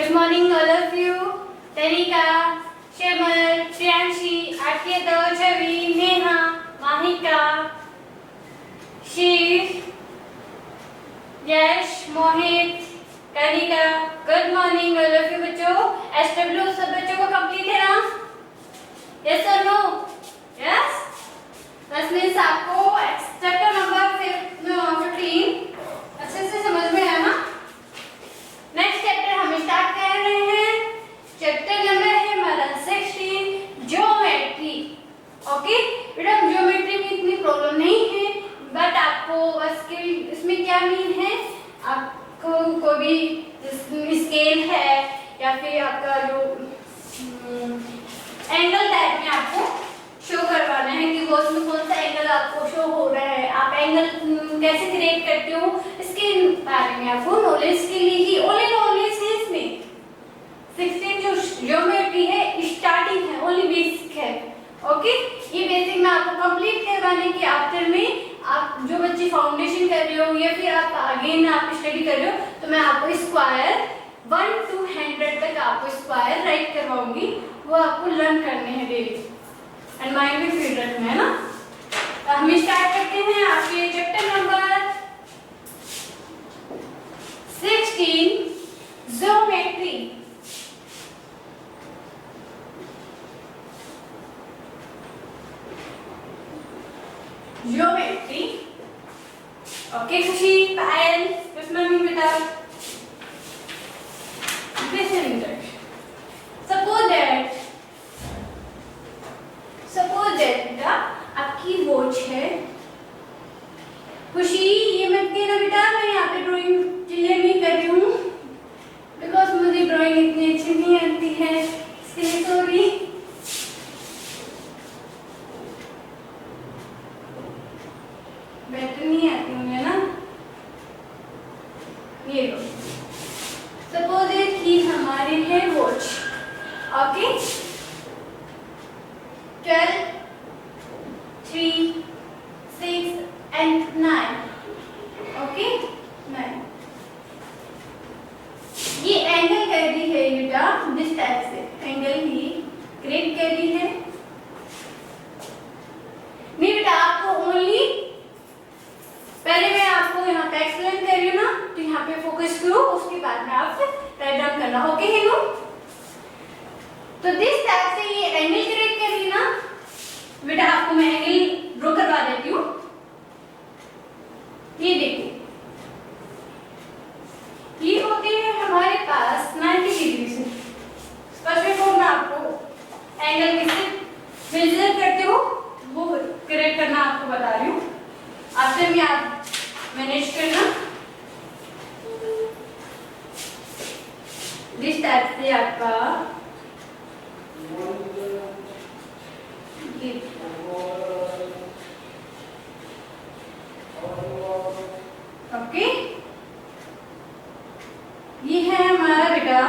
Good morning, all of you. Tarika, Shemal, Priyanshi, Atyata, Chavi, Neha, Mahika, Shiv, Yash, Mohit, Kanika. Good morning, all of you बच्चों. SW सब बच्चों को complete है ना? Yes or no? Yes? That means आपको chapter number 15 अच्छे से समझ में आया ना? नेक्स्ट चैप्टर हम स्टार्ट कर रहे हैं. चैप्टर नंबर है हमारा 16 ज्योमेट्री. ओके बेटा, ज्योमेट्री में इतनी प्रॉब्लम नहीं है, बट आपको बस इसमें क्या मीन है, आपको कोई भी स्केल है या फिर आपका जो एंगल टाइप में आपको शो करवाना है कि वो उसमें कौन सा एंगल आपको शो हो रहा है, आप एंगल कैसे क्रिएट करते हो, इसके बारे में आपको नॉलेज के लिए ही ओनली नॉलेज है. इसमें 16 जो ज्योमेट्री है स्टार्टिंग है, ओनली बेसिक है. ओके ये बेसिक में आपको कंप्लीट करवाने के आफ्टर में आप जो बच्चे फाउंडेशन कर रहे हो या फिर आप आगे ना आप स्टडी कर रहे हो, तो मैं आपको स्क्वायर 1 to 100 तक आपको स्क्वायर राइट करवाऊंगी. वो आपको लर्न करने हैं डेली एंड माइंड में फीड रखना है ना. तो हम स्टार्ट करते हैं आपके chapter number 16 geometry. Geometry. Okay खुशी, पायल, मम्मी बेटा listen to it. Suppose that बेटा आपकी वॉच है. खुशी ये मत कहना बेटा मैं यहाँ पे ड्राइंग क्लियर नहीं कर रही हूँ, बिकॉज मुझे ड्राइंग इतनी अच्छी नहीं आती है, इसके लिए सॉरी. बेटर नहीं आती मुझे ना. ये लो, सपोज कि हमारे है वॉच. Okay 12, 3, 6 and 9. ओके 9. ये एंगल कर दी है बेटा दिस टाइप से एंगल ही क्रिएट कर दी है. नहीं बेटा आपको ओनली पहले मैं आपको यहाँ पे एक्सप्लेन कर रही हूँ ना, तो यहाँ पे फोकस करो, उसके बाद में आप राइट डाउन करना. ओके है नो. तो दिस टाइप से ये एंगल क्रिएट कर ली ना बेटा, आपको मैं एंगल ड्रॉ करवा देती हूँ. ये देखो ये होती है हमारे पास 90 डिग्री से. फर्स्ट ऑफ ऑल मैं आपको एंगल किससे मेजर करते हो वो क्रिएट करना आपको बता रही हूँ. आफ्टर में आप मैनेज करना. जिस टाइप से आपका ओके ये है हमारा बेटा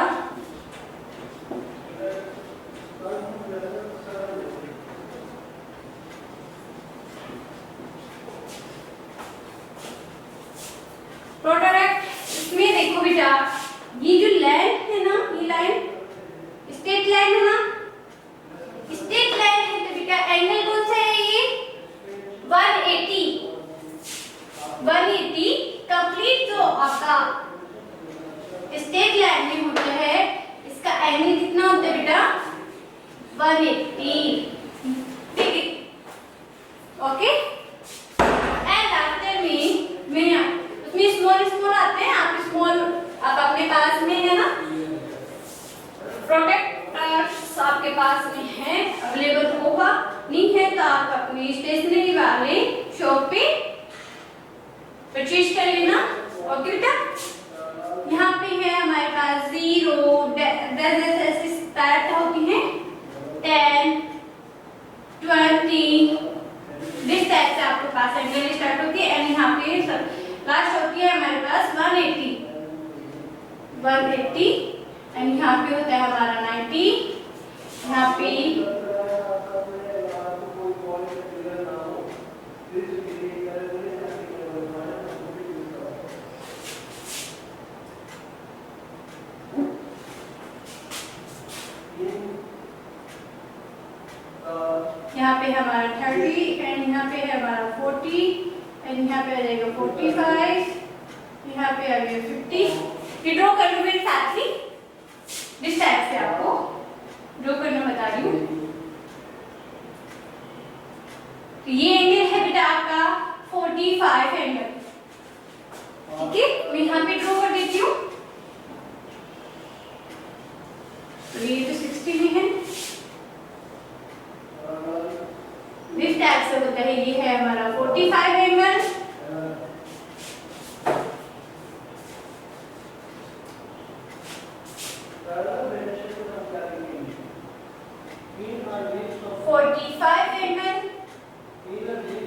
प्रोडक्ट. इसमें देखो बेटा ये जो लाइन है ना, ये लाइन स्ट्रेट लाइन है ना, स्ट्रेट लाइन है तो बेटा एंगल कौन सा है ये 180. 180 कंप्लीट जो आपका स्ट्रेट लाइन में होता है इसका एंगल कितना होता है बेटा 180. ठीक है. ओके एंड आफ्टर में उसमें स्मॉल स्मॉल आते हैं. आप स्मॉल आप अपने पास में है ना प्रोडक्ट्स आपके पास में है, अवेलेबल होगा. नहीं है तो आप अपनी स्टेशनरी वाले शॉप पे परचेज कर लेना. ओके बेटा यहाँ पे है हमारे पास 0 ऐसे स्टार्ट होती हैं 10, 20 दिस टाइप से आपके पास एंगल स्टार्ट होती है. एंड यहाँ पे लास्ट होती है हमारे पास 180 एंड यहाँ पे होता है हमारा 90. यहाँ पे पे हमारा 30 एंड यहाँ पे है हमारा 40 एंड यहाँ पे आ जाएगा 45, यहाँ पे आ गया 50। ये ड्रॉ कर लो मेरे साथ ही, इस टाइप से आपको ड्रॉ करना बता रही हूँ। तो ये एंगल है बेटा आपका 45 एंगल, ठीक है। मैं यहाँ पे ड्रॉ कर देती हूँ। तो ये तो 60 में है, इस टाइप से होता है। ये है हमारा 45 एंगल।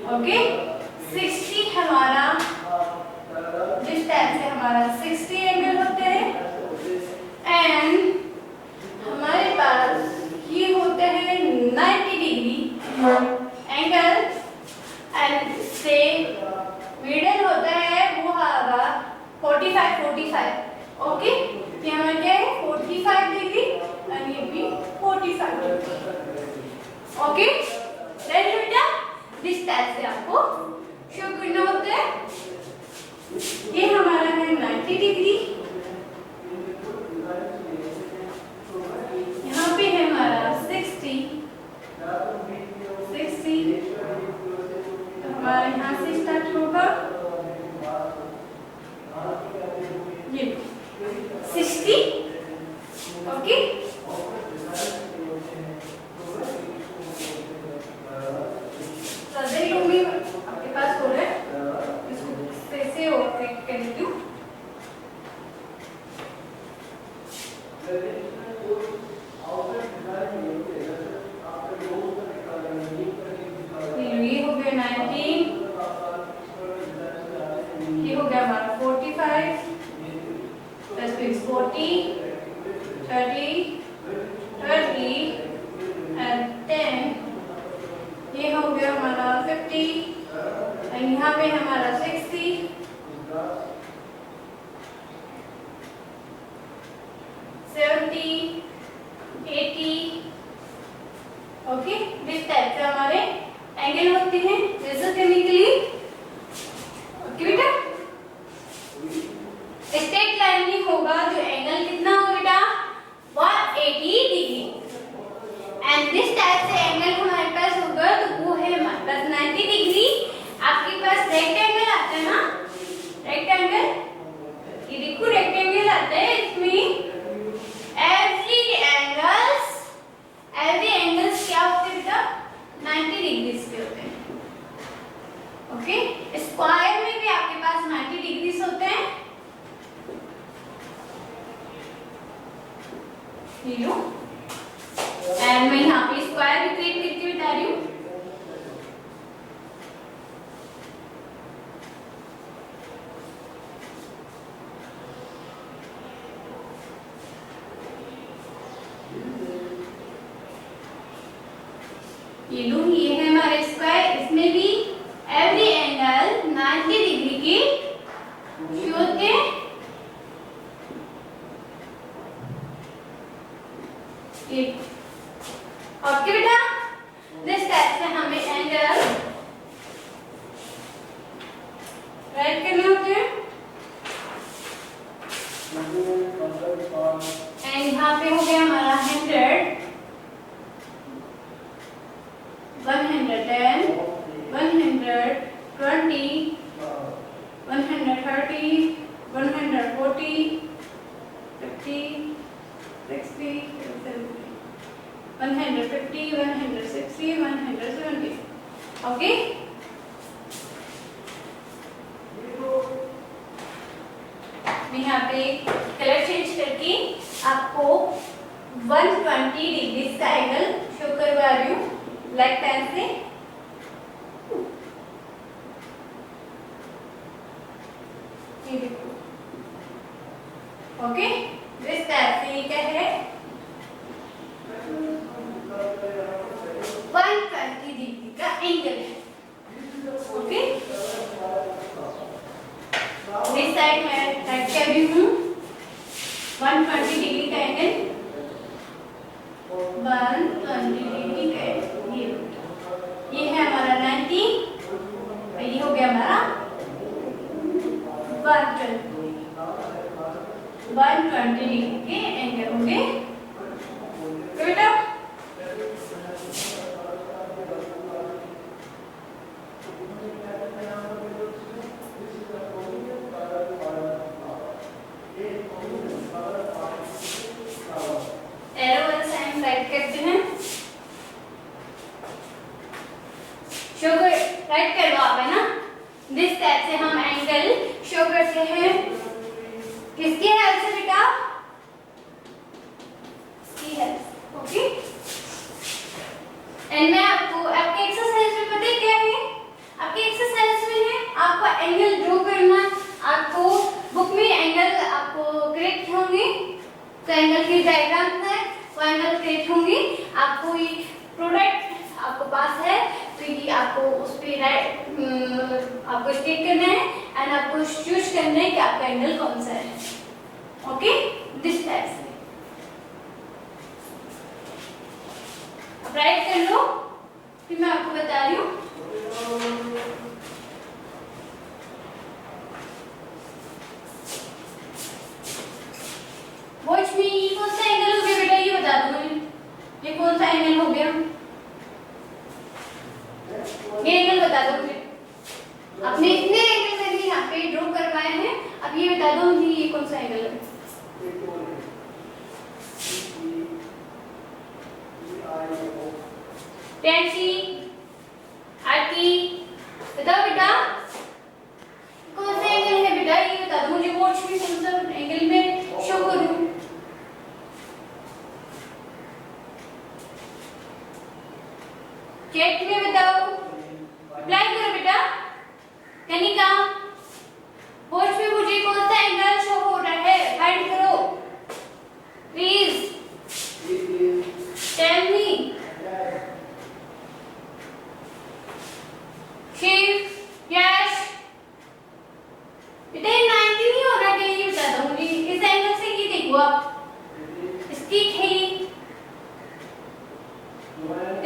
ओके 60 हमारा, जिस टाइप से हमारा 60 एंगल होते हैं एंड हमारे पास ये होते हैं 90 डिग्री एंगल एंड से मिडल होता है वो हमारा 45। ओके ये हमारा क्या है 45 डिग्री एंड ये भी 45 डिग्री। ओके राइट बेटा, इस टाइप से आपको शो करना होता है। ये हमारा है 90 डिग्री, यहाँ पे है हमारा 60, तो हमारा यहाँ से स्टार्ट होगा ये 60। ओके आपके पास हो रहा है, इसको कैसे ऑपरेट कर देती हूँ। ये हो गया 19, ये हो गया हमारा 45 प्लस 40, 30 एंड 10, ये हो गया हमारा 50 और यहाँ पे हमारा 60, 70, 80। ओके इस टाइप से हमारे एंगल होते हैं फिजिकली। ओके बेटा, स्ट्रेट लाइन में होगा जो एंगल कितना होगा बेटा 180 डिग्री एंड दिस टाइप से एंगल हमारे पास होगा तो वो है हमारे पास 90 डिग्री। आपके पास रेक्टेंगल आता है ना, रेक्टेंगल, ये देखो रेक्टेंगल आता है, इसमें एवरी एंगल्स क्या होते हैं बेटा 90 डिग्रीज के होते हैं। ओके स्क्वायर में भी आपके पास 90 डिग्रीज होते हैं। एंड मैं यहाँ पे स्क्वायर भी क्रिएट करके बता रही हूँ। ये लो, ये है हमारे स्क्वायर, इसमें भी एवरी एंगल 90 डिग्री के होते हैं। ओके बेटा, दिस टाइप से हमें एंगल राइट करने होते हैं। एंड यहाँ पे हो गया हमारा 100, 110, 120, 130, 140, 50, 60, 150, 160, 170। ओके मैं यहाँ पे कलर चेंज करके आपको 120 डिग्री का एंगल शो करवा रही हूँ ब्लैक पेन से। ये देखो, ओके इस टाइप से क्या है 120 डिग्री का एंगल है। ओके इस साइड में रख के भी हूँ 120 डिग्री का एंगल, 120 डिग्री का एंगल, ये ये है हमारा 90, ये हो गया हमारा 120 डिग्री के एंगल होंगे। तो बेटा एरो वाला साइन राइट करते हैं, शो कर राइट करो आप, है ना। दिस टाइप से हम एंगल शो करते हैं। किसकी हेल्प से बेटा? इसकी हेल्प। ओके, एंड मैं आपको आपके एक्सरसाइज में पता है क्या है? आपके एक्सरसाइज में है आपको एंगल ड्रॉ करना। आपको बुक में एंगल आपको क्रिएट होंगे, तो एंगल की डायग्राम है, वो एंगल क्रिएट होंगी। आपको ये प्रोडक्ट आपको पास है, तो ये आपको उस पे आपको स्टेट करना है एंड आपको चूज करना है कि आपका एंगल कौन सा है। ओके, दिस टाइप से अब राइट कर लो, फिर मैं आपको बता रही हूँ। वॉच मी, ये कौन सा एंगल हो गया बेटा? ये बता दो मुझे, ये कौन सा एंगल हो गया? ये एंगल बता दो मुझे। आपने इतने एंगल मैंने यहाँ पे ड्रॉ करवाए हैं, अब ये बता दो मुझे ये कौन सा एंगल है? टेंसी आरती बताओ बेटा, कौन सा एंगल है बेटा? ये बता दो मुझे। वॉच में कौन सा एंगल में शो करूं? चैट में बताओ, रिप्लाई करो बेटा। कनिका, वॉच में मुझे कौन सा एंगल शो हो रहा है? फाइंड करो प्लीज, टेल मी। शिव, यश, बेटा ये 90 नहीं हो रहा, क्या ये बता दो मुझे। इस एंगल से ये देखो आप, स्टिक है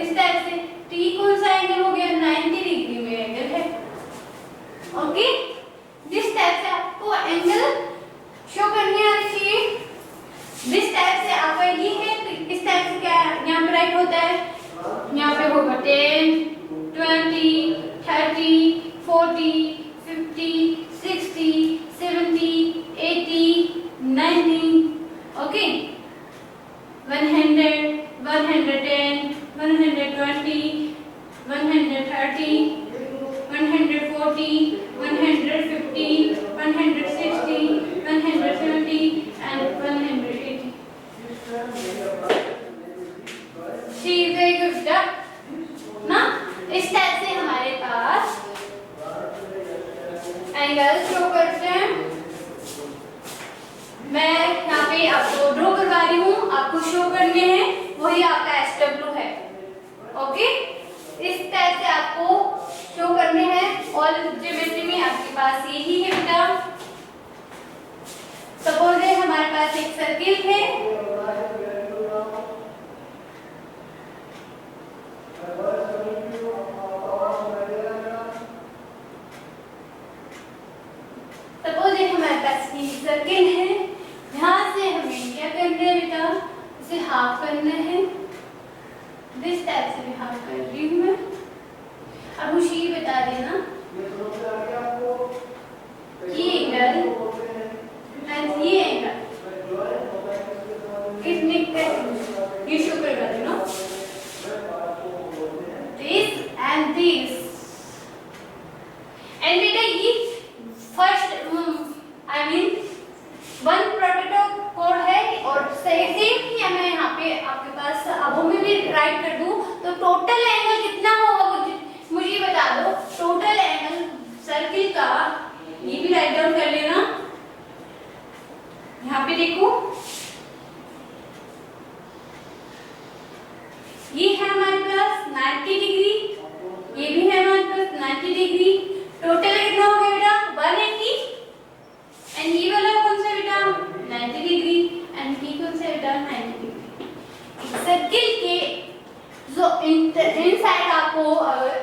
इस टाइप से, तो ये कौन सा एंगल हो गया? 90 डिग्री में एंगल है। ओके, जिस टाइप से आपको एंगल शो करने आनी चाहिए, जिस टाइप से आपका ये है, तो इस टाइप से क्या यहाँ पे राइट होता है? यहाँ पे होगा 10, 20, 30, 40, 50, 60, 70, 80, 90। Okay, 100, 110, 120, 130, 140, 150, 160, 170 and 180। ठीक है बेटा ना। इस टाइप से हमारे पास एंगल शो करते हैं। मैं यहाँ पे आपको ड्रॉ करवा रही हूँ, आपको शो करने हैं, वही आपका SW है। ओके, इस टाइप से आपको शो करने हैं। और ज्योमेट्री में आपके पास यही है बेटा। सपोज है हमारे पास एक सर्किल है, सपोज है हमारे पास ये सर्किल है। यहाँ से हमें क्या करना है बेटा? इसे हाफ करना है। दिस टाइप से भी हाफ कर रही हूँ मैं। अब मुझे ये बता देना ये एंगल, ये एंगल कितने ये शो करवा देना, दिस एंड दिस। एंड बेटा ये first I mean one prototype code है, और सेम ही मैं यहाँ पे आपके पास अबो में भी राइट कर दूं, तो टोटल एंगल कितना होगा मुझे बता दो। टोटल एंगल सर्किल का ये भी राइट डाउन कर लेना। यहाँ पे देखो, ये है हमारे पास 90 डिग्री, ये भी है हमारे पास 90 डिग्री। टोटल कितना हो गया बेटा? 180। एंड ये वाला कौन सा बेटा? 90 डिग्री। एंड ये कौन सा बेटा? 90 डिग्री। सर्किल के जो इनसाइड आपको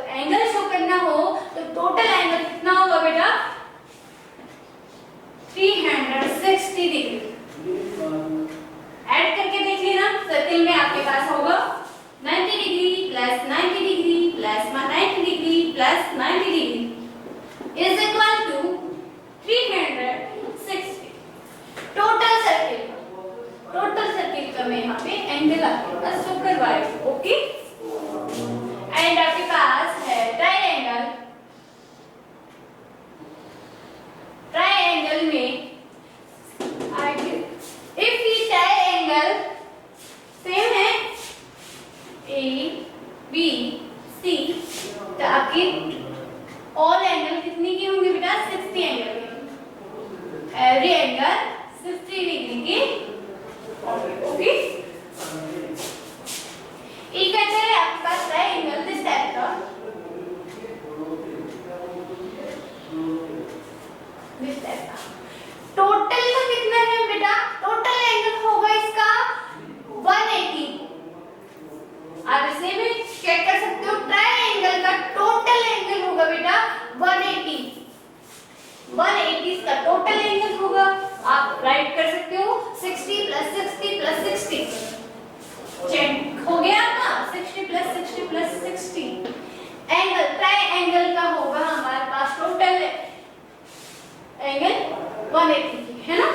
एंगल शो करना हो तो टोटल एंगल कितना होगा बेटा? 360 डिग्री। ऐड करके देख लेना, सर्किल में आपके पास होगा 90 degree plus 90 degree plus 90 degree plus 90 degree is equal to 360। Total circle का मैं यहाँ पे एंगल आपके पास शो करवाई। ओके, एंड आपके पास है ट्रायंगल। ट्रायंगल में इफ ये ट्रायंगल सेम है ए बी सी तो आपकी ऑल एंगल कितनी की होंगे बेटा? 60 एंगल की। एवरी एंगल 60 डिग्री की। ओके, एक अच्छा है आपके पास ट्रायंगल दिस टाइप का, दिस टाइप का। टोटल का कितना है बेटा? टोटल एंगल होगा इसका 180। आप इसे भी चेक कर सकते हो, ट्रायंगल का टोटल एंगल होगा बेटा 180। 180 इसका टोटल एंगल होगा। आप राइट कर सकते हो 60 प्लस 60 प्लस 60। चेक हो गया आपका 60 प्लस 60 प्लस 60। एंगल ट्रायंगल का होगा हमारे पास टोटल एंगल 180 है ना।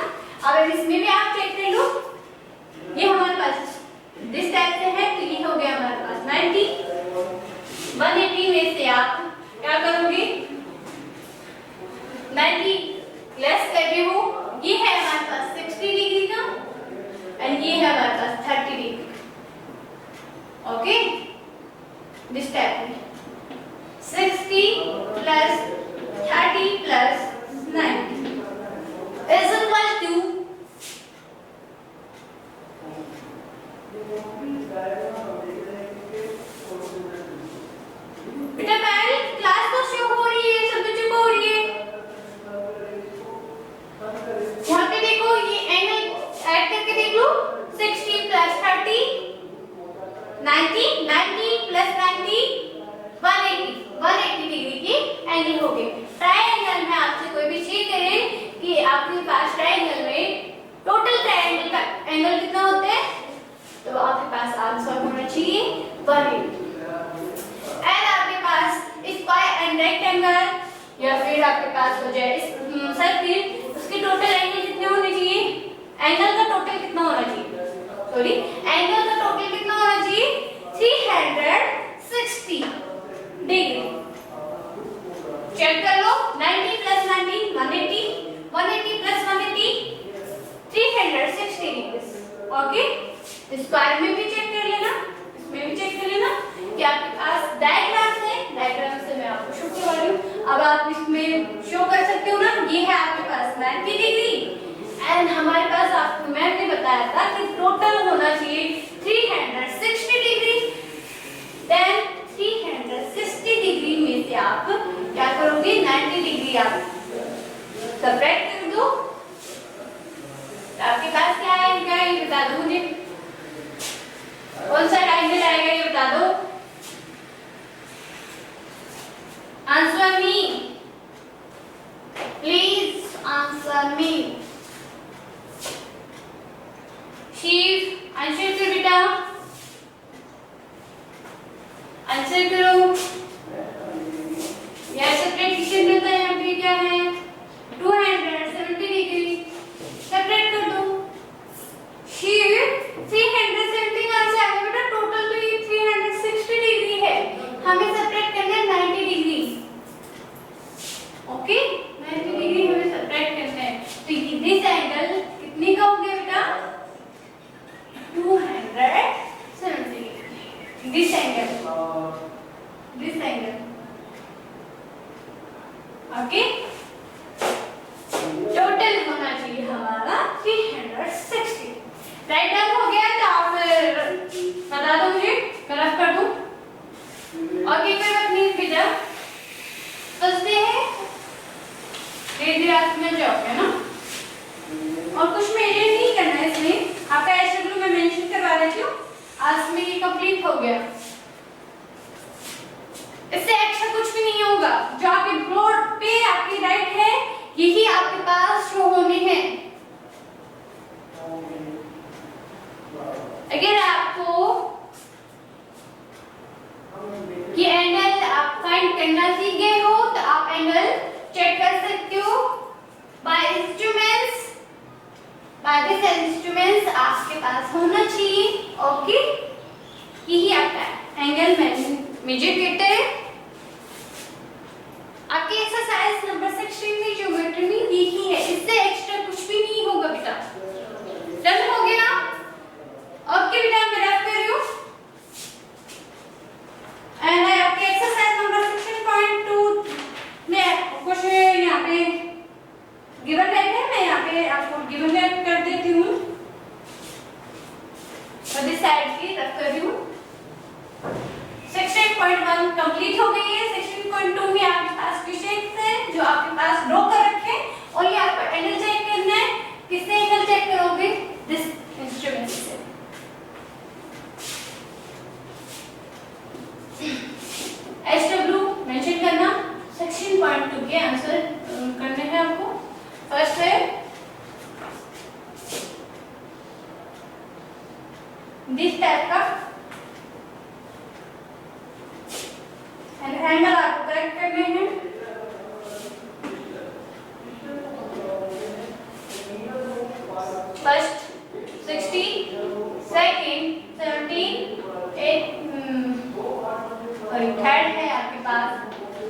अब इसमें भी आप चेक कर लो, ये हमारे पास दिस टाइप से है तो ये हो गया हमारे पास 90। 180 में से आप क्या करोगे? 90 लेस कर रहे हो, ये है हमारे पास 60 डिग्री का एंड ये है हमारे पास 30 डिग्री। ओके, दिस टाइप में 60 plus 30 plus 90 is equal to बेटा पहले क्लास तो शो हो रही है, सब बच्चों को हो रही है। यहाँ पे देखो ये एंगल ऐड करके देख लो, 60 प्लस 30 90, 90 प्लस 90 180 डिग्री की एंगल हो गई। ट्रायंगल में आपसे कोई भी चीज करे कि आपके पास ट्रायंगल में टोटल ट्रायंगल का एंगल कितना होता है तो आपके पास आंसर होना चाहिए 180। एंड आपके पास स्क्वायर एंड रेक्टेंगल या फिर आपके पास हो जाए सर्किल, उसके टोटल एंगल कितने होने चाहिए? एंगल का टोटल कितना होना चाहिए? सॉरी, एंगल का टोटल कितना होना चाहिए? 360 डिग्री। चेक कर लो, 90 plus 90 180, 180 plus 180 360 degree. Okay, square में भी चेक कर लेना, इसमें भी चेक कर लेना कि आपके पास डायग्राम है, डायग्राम से मैं आपको शो करवा रही हूँ। अब आप इसमें शो कर सकते हो ना, ये है आपके पास 90 डिग्री एंड हमारे पास आपको मैंने बताया था कि टोटल होना चाहिए 360 डिग्री। देन 360 डिग्री में से आप क्या करोगे? 90 डिग्री आप सबट्रैक्ट कर दो, आपके पास क्या आएगा ये बता दो मुझे। कौन सा एंगल आएगा ये बता दो। Answer me please, answer me. Shiv answer करो बेटा, आंसर करो। यह सेपरेट किचन में था, यहाँ पे क्या है 270 डिग्री, सेपरेट कर दो। शिव 370 कहाँ से आएगा बेटा? टोटल तो ये 360 डिग्री है, हमें सेपरेट करना है 90 डिग्री। ओके, 90 डिग्री हमें सेपरेट करना है तो ये दिस एंगल कितने का हो गया बेटा? 270 degree. This angle okay, total होना चाहिए हमारा 360। राइट डाउन हो गया तो आप बता दो मुझे, गलत कर दूं। ओके, कोई बात नहीं बेटा, सोचते हैं धीरे धीरे आप समझ जाओगे ना। और कुछ मेरे नहीं करना है इसमें, आपका एसडब्ल्यू मैं मेंशन करवा देती हूँ, आज में ये कंप्लीट हो गया। एजुकेटेड। आपकी एक्सरसाइज नंबर 16 में ज्योमेट्री में लिखी है, इससे एक्स्ट्रा कुछ भी नहीं होगा बेटा। डन हो गया? ओके बेटा, मैं रख कर रही हूँ। एंड आपकी एक्सरसाइज नंबर 16.2 में कुछ यहाँ पे गिवन रहते हैं, मैं यहाँ पे आपको गिवन कर देती हूँ और दिस साइड की रख कर रही हूँ। 16.1 कंप्लीट हो गई है। 16.2 में आपके पास क्वेश्चन है जो आपके पास ड्रॉ कर रखे हैं और ये आपको एंगल चेक करना है। किससे एंगल चेक करोगे? दिस इंस्ट्रूमेंट से। SW मेंशन करना। 16.2 के आंसर करने हैं आपको। फर्स्ट है दिस टाइप का एंगल आपको करेक्ट करने हैं। फर्स्ट 60, सेकंड 17, और थर्ड है आपके पास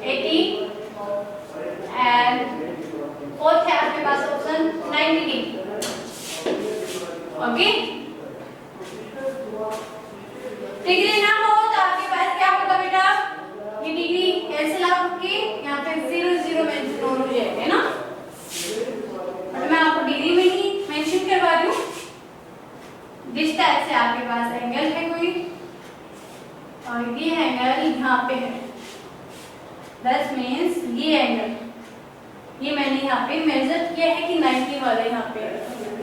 80 एंड फोर्थ है आपके पास ऑप्शन 90। ओके, डिग्री ना हो तो आपके पास क्या होगा बेटा? ये डिग्री कैंसिल आउट की यहाँ पे 0 0 मेंशन हो जाएगा ना, और मैं आपको डिग्री में ही मेंशन करवा रही हूँ। जिस टाइप से आपके पास एंगल है कोई और ये एंगल यहाँ पे है, दैट मींस ये एंगल ये मैंने यहाँ पे मेजर किया है कि 90 वाला यहाँ पे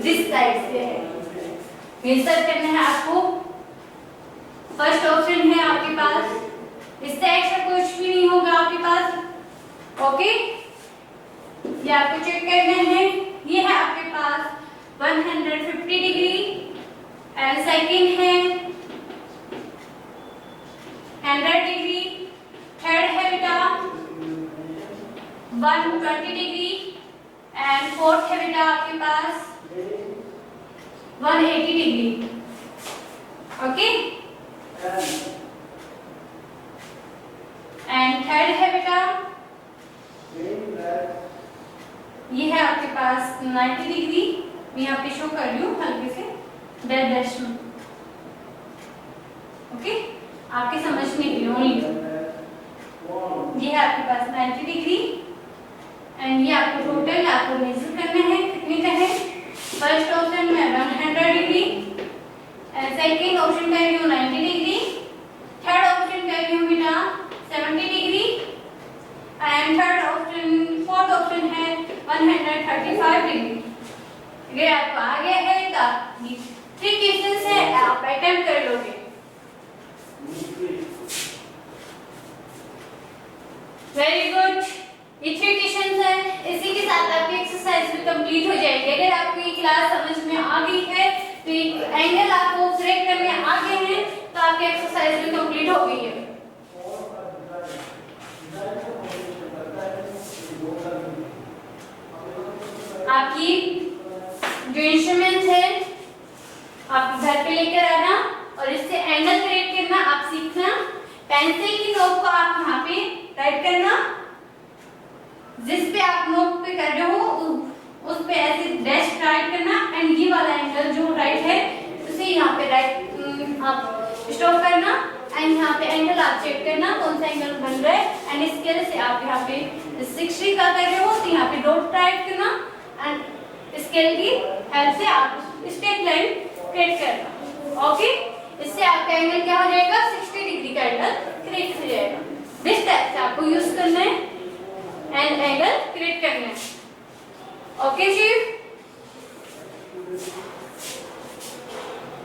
जिस साइड से है मेजर करना है आपको। फर्स्ट ऑप्शन है आपके पास, इससे एक्स्ट्रा कुछ भी नहीं होगा आपके पास। ओके, ये आपको चेक करना है। ये है आपके पास 150 डिग्री एंड सेकंड है 100 डिग्री, थर्ड है बेटा 120 डिग्री एंड फोर्थ है बेटा आपके पास 180 डिग्री। ओके, एंड थर्ड है बेटा ये है आपके पास 90 डिग्री। मैं यहाँ पे शो कर रही हूँ हल्के से डैश में। ओके, आपके समझने के लिए ओनली। ये है आपके पास 90 डिग्री एंड ये आपको टोटल आपको मेजर करना है कितने का है। फर्स्ट ऑप्शन में 100 डिग्री एंड सेकंड ऑप्शन कर रही हूँ 90 डिग्री, थर्ड ऑप्शन कर रही हूँ बेटा 70 degree and third option fourth option है 135 डिग्री। अगर आपको आ गया है तो ये 3 क्वेश्चंस है, आप अटेम्प्ट कर लोगे। वेरी गुड, ये 3 क्वेश्चंस है। इसी के साथ आपकी एक्सरसाइज भी कंप्लीट हो जाएगी। अगर आपको ये क्लास समझ में आ गई है तो एक एंगल आपको करेक्ट करने आ गए हैं तो आपकी एक्सरसाइज भी कंप्लीट हो गई है। आपकी जो इंस्ट्रूमेंट है आप घर पे लेकर आना और इससे एंगल करेक्ट करना आप सीखना। पेंसिल की नोक को आप यहाँ पे राइट करना, जिस पे आप नोक पे कर रहे हो उस पे ऐसे डैश राइट करना एंड ये वाला एंगल जो राइट है उसे यहाँ पे राइट आप स्टॉप करना एंड यहाँ पे एंगल आप चेक करना कौन सा एंगल बन रहा है एंड स्केल से आप यहाँ पे 60 का कर रहे हो तो यहाँ पे डॉट राइट करना एंड स्केल की हेल्प से आप स्ट्रेट लाइन क्रिएट करना। ओके, इससे आपका एंगल क्या हो जाएगा? 60 डिग्री का एंगल क्रिएट हो जाएगा। दिस टाइप से आपको यूज करना है एंड एंगल क्रिएट करना है। ओके जी,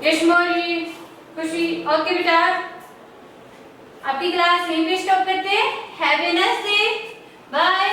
यशमोली खुशी। ओके बेटा, आपकी क्लास यहीं पे स्टॉप करते हैं। Have a nice day, bye.